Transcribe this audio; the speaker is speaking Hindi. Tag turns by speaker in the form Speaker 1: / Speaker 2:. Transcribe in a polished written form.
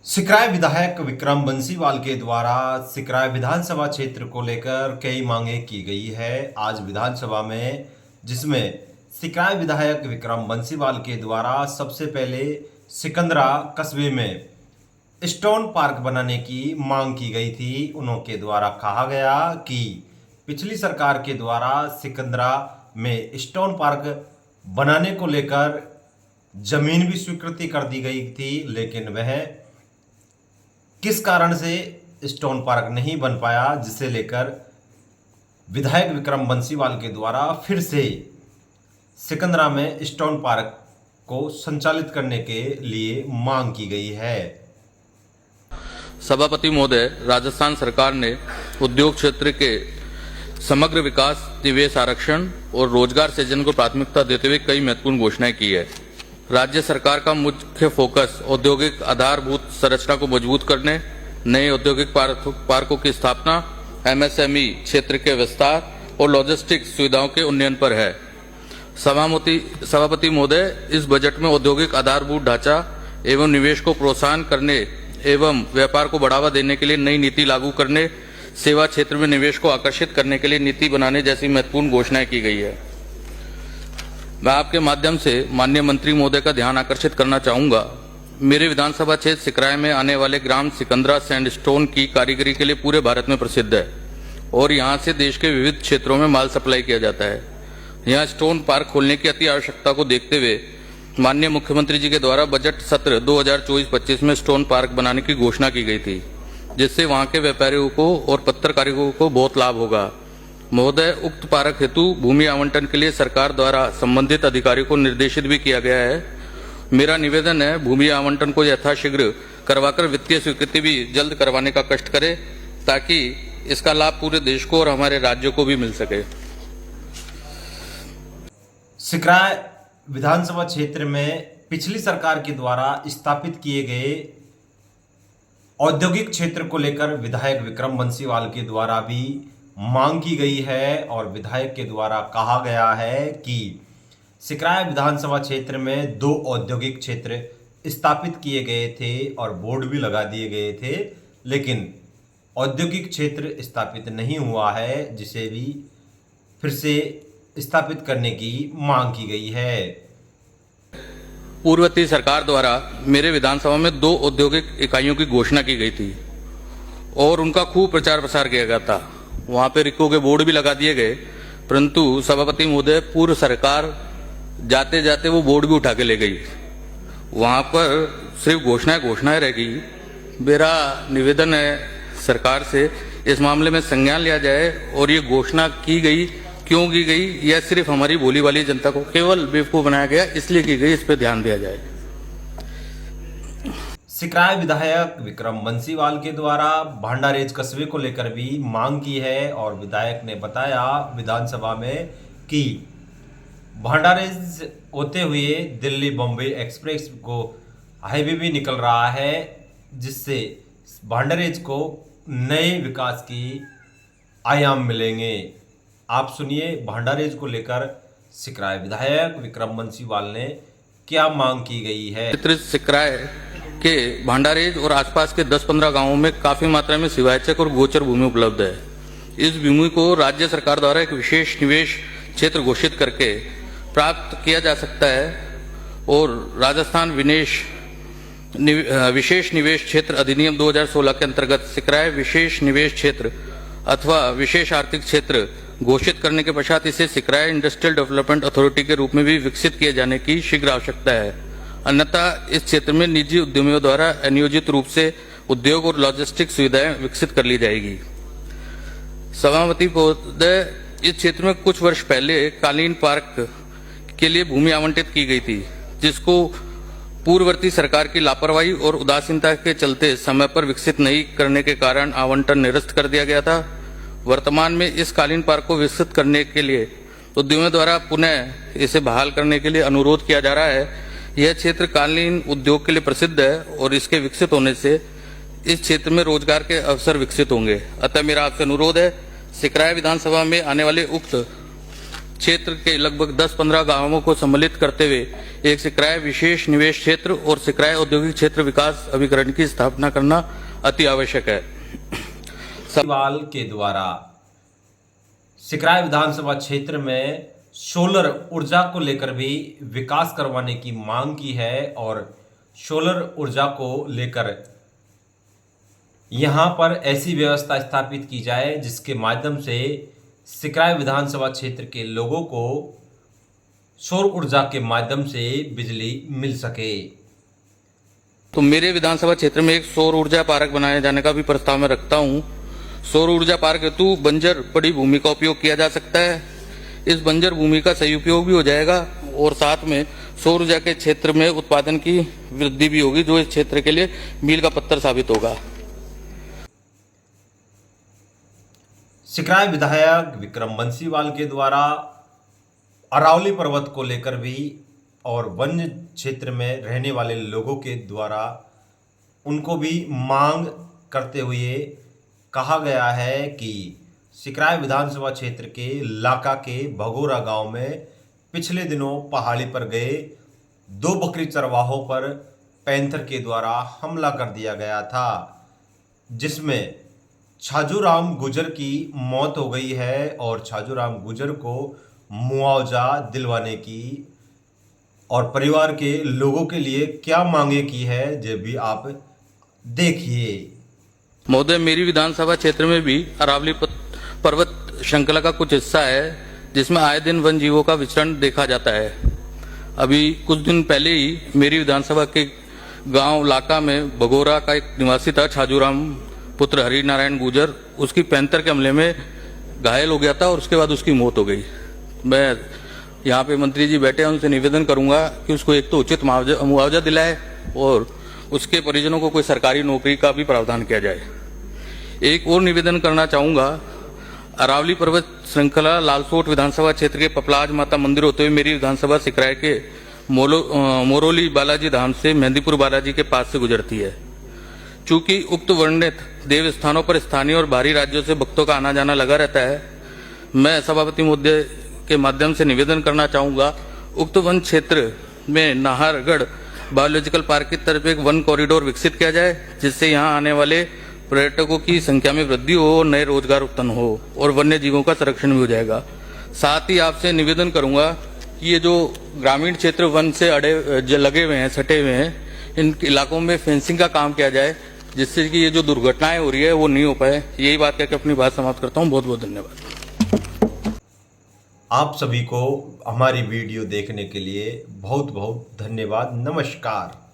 Speaker 1: सिकराय विधायक विक्रम बंसीवाल के द्वारा सिकराय विधानसभा क्षेत्र को लेकर कई मांगे की गई है। आज विधानसभा में जिसमें सिकराय विधायक विक्रम बंसीवाल के द्वारा सबसे पहले सिकंदरा कस्बे में स्टोन पार्क बनाने की मांग की गई थी। उनके द्वारा कहा गया कि पिछली सरकार के द्वारा सिकंदरा में स्टोन पार्क बनाने को लेकर जमीन भी स्वीकृति कर दी गई थी, लेकिन वह किस कारण से स्टोन पार्क नहीं बन पाया, जिसे लेकर विधायक विक्रम बंसीवाल के द्वारा फिर से सिकंदरा में स्टोन पार्क को संचालित करने के लिए मांग की गई है।
Speaker 2: सभापति महोदय, राजस्थान सरकार ने उद्योग क्षेत्र के समग्र विकास, निवेश आरक्षण और रोजगार सृजन को प्राथमिकता देते हुए कई महत्वपूर्ण घोषणाएं की है। राज्य सरकार का मुख्य फोकस औद्योगिक आधारभूत संरचना को मजबूत करने, नए औद्योगिक पार्कों की स्थापना, एमएसएमई क्षेत्र के विस्तार और लॉजिस्टिक सुविधाओं के उन्नयन पर है। सभापति महोदय, इस बजट में औद्योगिक आधारभूत ढांचा एवं निवेश को प्रोत्साहन करने एवं व्यापार को बढ़ावा देने के लिए नई नीति लागू करने, सेवा क्षेत्र में निवेश को आकर्षित करने के लिए नीति बनाने जैसी महत्वपूर्ण घोषणाएं की गई है। मैं आपके माध्यम से माननीय मंत्री महोदय का ध्यान आकर्षित करना चाहूंगा। मेरे विधानसभा क्षेत्र सिकराय में आने वाले ग्राम सिकंदरा सैंडस्टोन की कारीगरी के लिए पूरे भारत में प्रसिद्ध है और यहां से देश के विविध क्षेत्रों में माल सप्लाई किया जाता है। यहां स्टोन पार्क खोलने की अति आवश्यकता को देखते हुए माननीय मुख्यमंत्री जी के द्वारा बजट सत्र 2024-25 में स्टोन पार्क बनाने की घोषणा की गई थी, जिससे वहां के व्यापारियों को और पत्रकारियों को बहुत लाभ होगा। महोदय, उक्त पार्क हेतु भूमि आवंटन के लिए सरकार द्वारा संबंधित अधिकारियों को निर्देशित भी किया गया है। मेरा निवेदन है, भूमि आवंटन को यथाशीघ्र करवाकर वित्तीय स्वीकृति भी जल्द करवाने का कष्ट करें, ताकि इसका लाभ पूरे देश को और हमारे राज्य को भी मिल सके।
Speaker 1: सिकराय विधानसभा क्षेत्र में पिछली सरकार के द्वारा स्थापित किए गए औद्योगिक क्षेत्र को लेकर विधायक विक्रम बंसीवाल के द्वारा भी मांग की गई है और विधायक के द्वारा कहा गया है कि सिकराय विधानसभा क्षेत्र में 2 औद्योगिक क्षेत्र स्थापित किए गए थे और बोर्ड भी लगा दिए गए थे, लेकिन औद्योगिक क्षेत्र स्थापित नहीं हुआ है, जिसे भी फिर से स्थापित करने की मांग की गई है।
Speaker 2: पूर्ववर्ती सरकार द्वारा मेरे विधानसभा में 2 औद्योगिक इकाइयों की घोषणा की गई थी और उनका खूब प्रचार प्रसार किया गया था। वहां पे रिको के बोर्ड भी लगा दिए गए, परंतु सभापति महोदय, पूर्व सरकार जाते जाते वो बोर्ड भी उठा के ले गई। वहां पर सिर्फ घोषणाएं रह गई। मेरा निवेदन है सरकार से, इस मामले में संज्ञान लिया जाए और ये घोषणा की गई क्यों की गई, यह सिर्फ हमारी भोली वाली जनता को केवल बेवकूफ बनाया गया, इसलिए की गई, इस पर ध्यान दिया जाए।
Speaker 1: सिकराय विधायक विक्रम बंसीवाल के द्वारा भांडारेज कस्बे को लेकर भी मांग की है और विधायक ने बताया विधानसभा में कि भांडारेज होते हुए दिल्ली बॉम्बे एक्सप्रेस को हाईवे भी निकल रहा है, जिससे भांडारेज को नए विकास की आयाम मिलेंगे। आप सुनिए भांडारेज को लेकर सिकराय विधायक विक्रम बंसीवाल ने क्या मांग की गई है।
Speaker 2: सिकराय के भांडारेज और आसपास के 10-15 गांवों में काफी मात्रा में शिवायचक और गोचर भूमि उपलब्ध है। इस भूमि को राज्य सरकार द्वारा एक विशेष निवेश क्षेत्र घोषित करके प्राप्त किया जा सकता है और राजस्थान विशेष निवेश क्षेत्र अधिनियम 2016 के अंतर्गत सिकराय विशेष निवेश क्षेत्र अथवा विशेष आर्थिक क्षेत्र घोषित करने के पश्चात इसे सिकराय इंडस्ट्रियल डेवलपमेंट अथॉरिटी के रूप में भी विकसित किए जाने की शीघ्र आवश्यकता है। अन्यथा इस क्षेत्र में निजी उद्यमियों द्वारा अनियोजित रूप से उद्योग और लॉजिस्टिक सुविधाएं विकसित कर ली जाएगी। सभापति महोदय, इस क्षेत्र में कुछ वर्ष पहले कालीन पार्क के लिए भूमि आवंटित की गई थी, जिसको पूर्ववर्ती सरकार की लापरवाही और उदासीनता के चलते समय पर विकसित नहीं करने के कारण आवंटन निरस्त कर दिया गया था। वर्तमान में इस कालीन पार्क को विकसित करने के लिए उद्यमियों द्वारा पुनः इसे बहाल करने के लिए अनुरोध किया जा रहा है। यह क्षेत्र कालीन उद्योग के लिए प्रसिद्ध है और इसके विकसित होने से इस क्षेत्र में रोजगार के अवसर विकसित होंगे। अतः मेरा आपसे अनुरोध है, सिकराय विधानसभा में आने वाले उक्त क्षेत्र के लगभग 10-15 गांवों को सम्मिलित करते हुए एक सिकराय विशेष निवेश क्षेत्र और सिकराय औद्योगिक क्षेत्र विकास अभिकरण की स्थापना करना अति आवश्यक है।
Speaker 1: बंसीवाल के द्वारा सिकराय विधानसभा क्षेत्र में सोलर ऊर्जा को लेकर भी विकास करवाने की मांग की है और सोलर ऊर्जा को लेकर यहां पर ऐसी व्यवस्था स्थापित की जाए जिसके माध्यम से सिकराय विधानसभा क्षेत्र के लोगों को सौर ऊर्जा के माध्यम से बिजली मिल सके।
Speaker 2: तो मेरे विधानसभा क्षेत्र में एक सौर ऊर्जा पार्क बनाए जाने का भी प्रस्ताव मैं रखता हूं। सौर ऊर्जा पार्क हेतु बंजर पड़ी भूमि का उपयोग किया जा सकता है। इस बंजर भूमि का सही उपयोग भी हो जाएगा और साथ में सौर ऊर्जा के क्षेत्र में उत्पादन की वृद्धि भी होगी, जो इस क्षेत्र के लिए मील का पत्थर साबित होगा।
Speaker 1: सिकराय विधायक विक्रम बंसीवाल के द्वारा अरावली पर्वत को लेकर भी और वन्य क्षेत्र में रहने वाले लोगों के द्वारा उनको भी मांग करते हुए कहा गया है कि सिकराय विधानसभा क्षेत्र के लाका के भगोरा गांव में पिछले दिनों पहाड़ी पर गए 2 बकरी चरवाहों पर पैंथर के द्वारा हमला कर दिया गया था, जिसमें छाजूराम गुजर की मौत हो गई है और छाजूराम गुजर को मुआवजा दिलवाने की और परिवार के लोगों के लिए क्या मांगे की है, जो भी आप देखिए।
Speaker 2: महोदय, मेरी विधानसभा क्षेत्र में भी अरावली पर्वत श्रृंखला का कुछ हिस्सा है जिसमें आए दिन वन जीवों का विचरण देखा जाता है। अभी कुछ दिन पहले ही मेरी विधानसभा के गांव लाका में भगोरा का एक निवासी था, छाजूराम पुत्र हरि नारायण गुजर, उसकी पैंथर के हमले में घायल हो गया था और उसके बाद उसकी मौत हो गई। मैं यहाँ पे मंत्री जी बैठे हैं, उनसे निवेदन करूंगा कि उसको एक तो उचित मुआवजा दिलाए और उसके परिजनों को कोई सरकारी नौकरी का भी प्रावधान किया जाए। एक और निवेदन करना चाहूंगा, अरावली पर्वत श्रृंखला लालसोट विधानसभा क्षेत्र के पपलाज माता मंदिर होते हुए मेरी विधानसभा सिकराय के मोरोली बालाजी धाम से मेहंदीपुर बालाजी के पास से गुजरती है। चूंकि उक्त वर्णित देव स्थानों पर स्थानीय और बाहरी राज्यों से भक्तों का आना जाना लगा रहता है, मैं सभापति महोदय के माध्यम से निवेदन करना चाहूंगा, उक्त वन क्षेत्र में नाहरगढ़ बायोलॉजिकल पार्क की तरफ एक वन कॉरिडोर विकसित किया जाए, जिससे यहाँ आने वाले पर्यटकों की संख्या में वृद्धि हो और नए रोजगार उत्पन्न हो और वन्य जीवों का संरक्षण भी हो जाएगा। साथ ही आपसे निवेदन करूंगा कि ये जो ग्रामीण क्षेत्र वन से लगे हुए हैं, सटे हुए हैं, इन इलाकों में फेंसिंग का काम किया जाए, जिससे कि ये जो दुर्घटनाएं हो रही है वो नहीं हो पाए। यही बात कहकर अपनी बात समाप्त करता हूँ। बहुत बहुत धन्यवाद।
Speaker 1: आप सभी को हमारी वीडियो देखने के लिए बहुत बहुत धन्यवाद। नमस्कार।